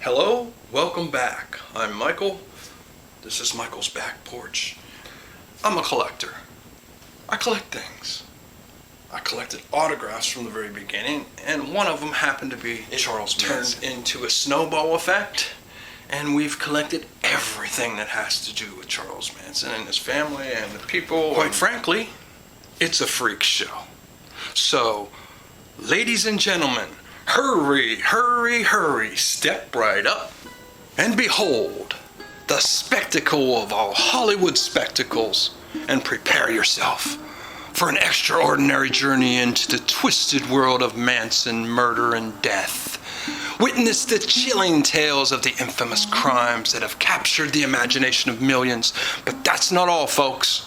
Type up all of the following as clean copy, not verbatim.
Hello, welcome back. I'm Michael. This is Michael's back porch. I'm a collector. I collect things. I collected autographs from the very beginning, and one of them happened to be Charles Manson. Turned into a snowball effect, and we've collected everything that has to do with Charles Manson and his family and the people. Quite frankly, it's a freak show. So, ladies and gentlemen, hurry, hurry, hurry, step right up and behold the spectacle of all Hollywood spectacles, and prepare yourself for an extraordinary journey into the twisted world of Manson murder and death. Witness the chilling tales of the infamous crimes that have captured the imagination of millions. But that's not all, folks.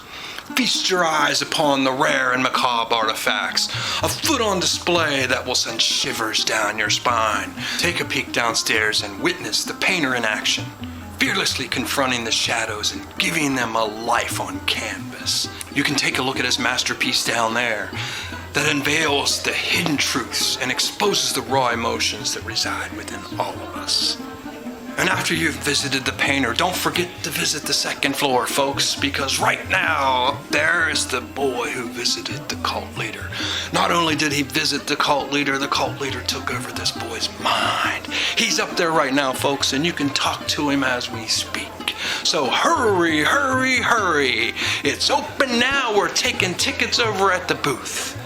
Feast your eyes upon the rare and macabre artifacts, afoot on display that will send shivers down your spine. Take a peek downstairs and witness the painter in action, fearlessly confronting the shadows and giving them a life on canvas. You can take a look at his masterpiece down there that unveils the hidden truths and exposes the raw emotions that reside within all of us. And after you've visited the painter, don't forget to visit the second floor, folks, because right now, there is the boy who visited the cult leader. Not only did he visit the cult leader took over this boy's mind. He's up there right now, folks, and you can talk to him as we speak. So hurry, hurry, hurry. It's open now. We're taking tickets over at the booth.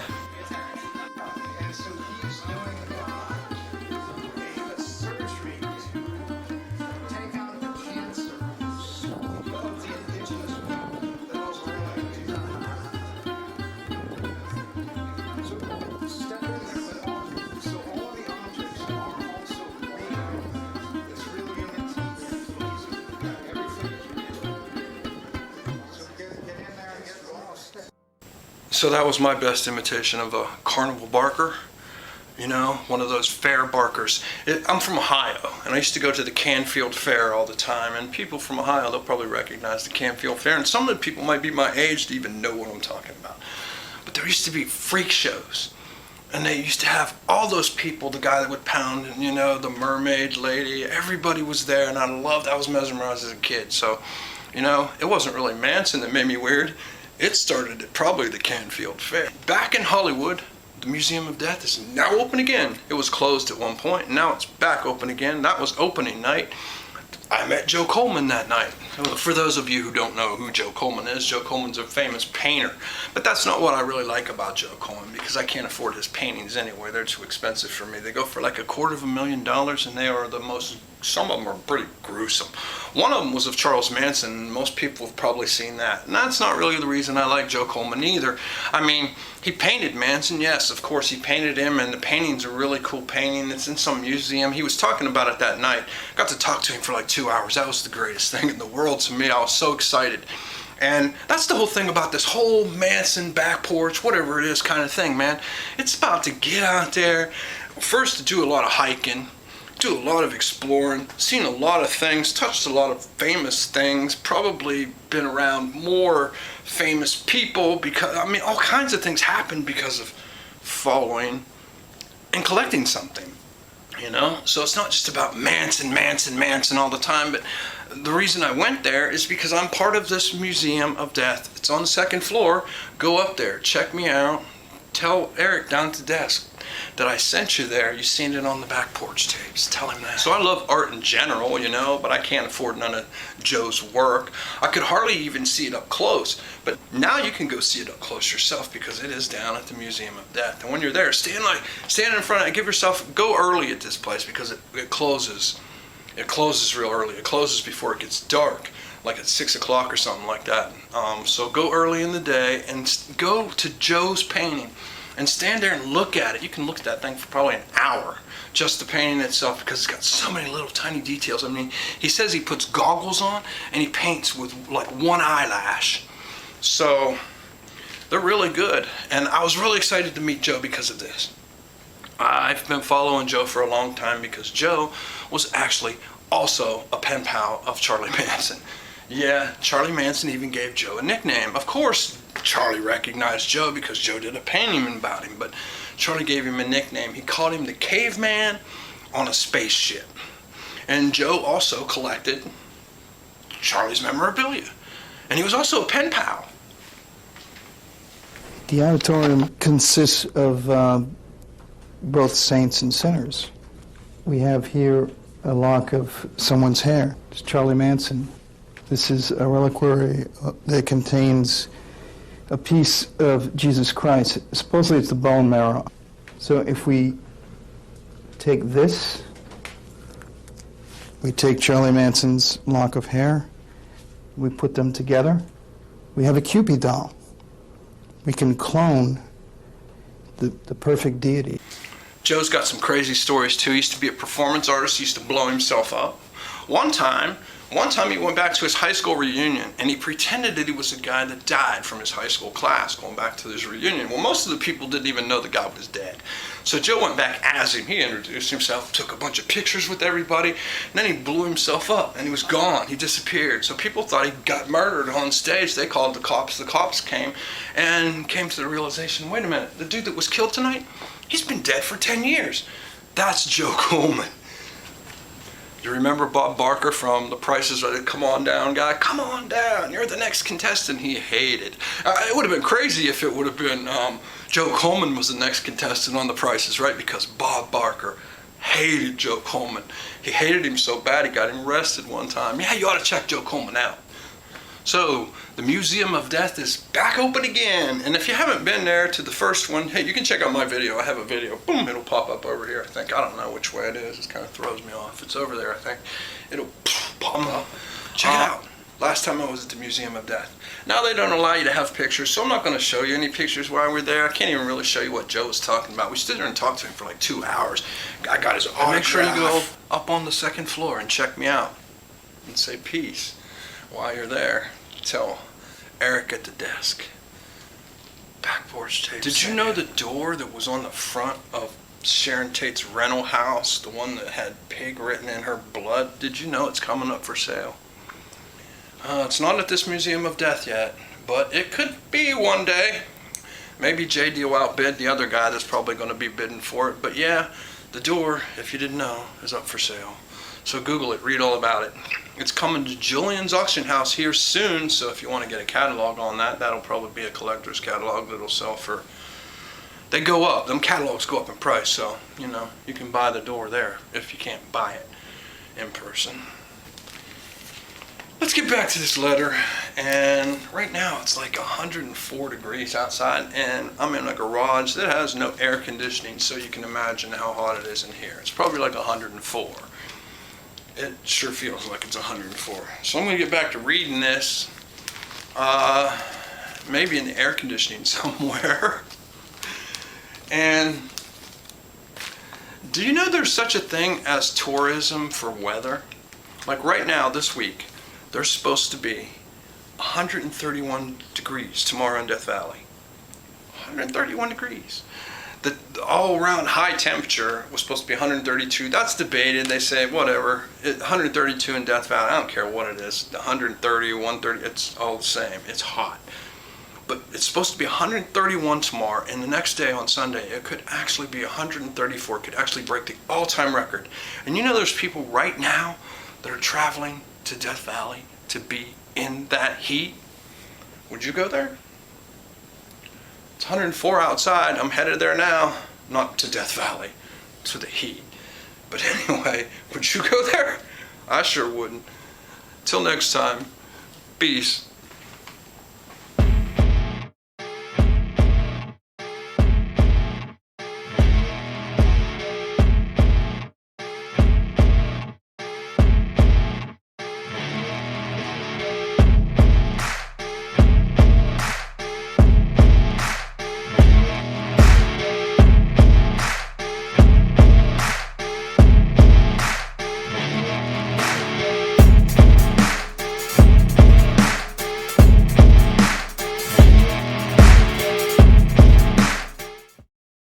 So that was my best imitation of a carnival barker, you know, one of those fair barkers. I'm from Ohio, and I used to go to the Canfield Fair all the time, and people from Ohio, they'll probably recognize the Canfield Fair, and some of the people might be my age to even know what I'm talking about. But there used to be freak shows, and they used to have all those people, the guy that would pound, and, you know, the mermaid lady, everybody was there, and I was mesmerized as a kid. So, you know, it wasn't really Manson that made me weird. It started at probably the Canfield Fair. Back in Hollywood, the Museum of Death is now open again. It was closed at one point, and now it's back open again. That was opening night. I met Joe Coleman that night. For those of you who don't know who Joe Coleman is, Joe Coleman's a famous painter. But that's not what I really like about Joe Coleman, because I can't afford his paintings anyway. They're too expensive for me. They go for like $250,000, and they are the most, some of them are pretty gruesome. One of them was of Charles Manson. Most people have probably seen that. And that's not really the reason I like Joe Coleman either. I mean, he painted Manson, yes, of course he painted him, and the painting's a really cool painting. It's in some museum. He was talking about it that night. Got to talk to him for like 2 hours. That was the greatest thing in the world to me. I was so excited. And that's the whole thing about this whole Manson back porch, whatever it is kind of thing, man. It's about to get out there, first to do a lot of hiking, do a lot of exploring, seen a lot of things, touched a lot of famous things, probably been around more famous people, because, I mean, all kinds of things happen because of following and collecting something, you know? So it's not just about Manson, Manson, Manson all the time, but the reason I went there is because I'm part of this Museum of Death. It's on the second floor. Go up there, check me out, tell Eric down at the desk that I sent you there. You seen it on the back porch tapes. Tell him that. So I love art in general, you know, but I can't afford none of Joe's work. I could hardly even see it up close, but now you can go see it up close yourself, because it is down at the Museum of Death. And when you're there, stand in front of it. Give yourself, go early at this place, because it closes. It closes real early. It closes before it gets dark, like at 6 o'clock or something like that. So go early in the day and go to Joe's painting and stand there and look at it. You can look at that thing for probably an hour, just the painting itself, because it's got so many little tiny details. I mean, he says he puts goggles on and he paints with like one eyelash. So they're really good. And I was really excited to meet Joe because of this. I've been following Joe for a long time, because Joe was actually also a pen pal of Charlie Manson. Yeah, Charlie Manson even gave Joe a nickname. Of course, Charlie recognized Joe because Joe did a painting about him, but Charlie gave him a nickname. He called him the caveman on a spaceship. And Joe also collected Charlie's memorabilia. And he was also a pen pal. The auditorium consists of both saints and sinners. We have here a lock of someone's hair. It's Charlie Manson. This is a reliquary that contains a piece of Jesus Christ. Supposedly it's the bone marrow. So if we take this, we take Charlie Manson's lock of hair, we put them together, we have a Cupid doll. We can clone the perfect deity. Joe's got some crazy stories too. He used to be a performance artist. He used to blow himself up. One time he went back to his high school reunion and he pretended that he was a guy that died from his high school class going back to this reunion. Well, most of the people didn't even know the guy was dead. So Joe went back as him. He introduced himself, took a bunch of pictures with everybody, and then he blew himself up and he was gone. He disappeared. So people thought he got murdered on stage. They called the cops. The cops came and came to the realization, wait a minute, the dude that was killed tonight, he's been dead for 10 years. That's Joe Coleman. You remember Bob Barker from The Price is Right? Come on down, guy. Come on down. You're the next contestant. He hated. It would have been crazy if it would have been Joe Coleman was the next contestant on The Price is Right, because Bob Barker hated Joe Coleman. He hated him so bad he got him arrested one time. Yeah, you ought to check Joe Coleman out. So the Museum of Death is back open again. And if you haven't been there to the first one, hey, you can check out my video. I have a video. Boom, it'll pop up over here, I think. I don't know which way it is. It kind of throws me off. It's over there, I think. It'll pop up. Check it out. Last time I was at the Museum of Death. Now they don't allow you to have pictures, so I'm not going to show you any pictures while we're there. I can't even really show you what Joe was talking about. We stood there and talked to him for like 2 hours. I got his autograph. Make sure you go up on the second floor and check me out and say peace while you're there. Tell Eric at the desk. Back porch tape. Did you know the door that was on the front of Sharon Tate's rental house, the one that had pig written in her blood, did you know it's coming up for sale? It's not at this Museum of Death yet, but it could be one day. Maybe JD will outbid the other guy that's probably going to be bidding for it. But yeah, the door, if you didn't know, is up for sale. So Google it, read all about it. It's coming to Julian's auction house here soon, so if you want to get a catalog on that, that'll probably be a collector's catalog that'll sell for... They go up. Them catalogs go up in price, so, you know, you can buy the door there if you can't buy it in person. Let's get back to this letter, and right now it's like 104 degrees outside, and I'm in a garage that has no air conditioning, so you can imagine how hot it is in here. It's probably like 104. It sure feels like it's 104. So I'm going to get back to reading this, maybe in the air conditioning somewhere. And do you know there's such a thing as tourism for weather? Like right now, this week, there's supposed to be 131 degrees tomorrow in Death Valley. 131 degrees. The all-around high temperature was supposed to be 132. That's debated. They say, whatever. 132 in Death Valley. I don't care what it is. 130, 130, it's all the same. It's hot. But it's supposed to be 131 tomorrow, and the next day on Sunday, it could actually be 134. It could actually break the all-time record. And you know there's people right now that are traveling to Death Valley to be in that heat? Would you go there? It's 104 outside. I'm headed there now. Not to Death Valley, to the heat. But anyway, would you go there? I sure wouldn't. Till next time, peace.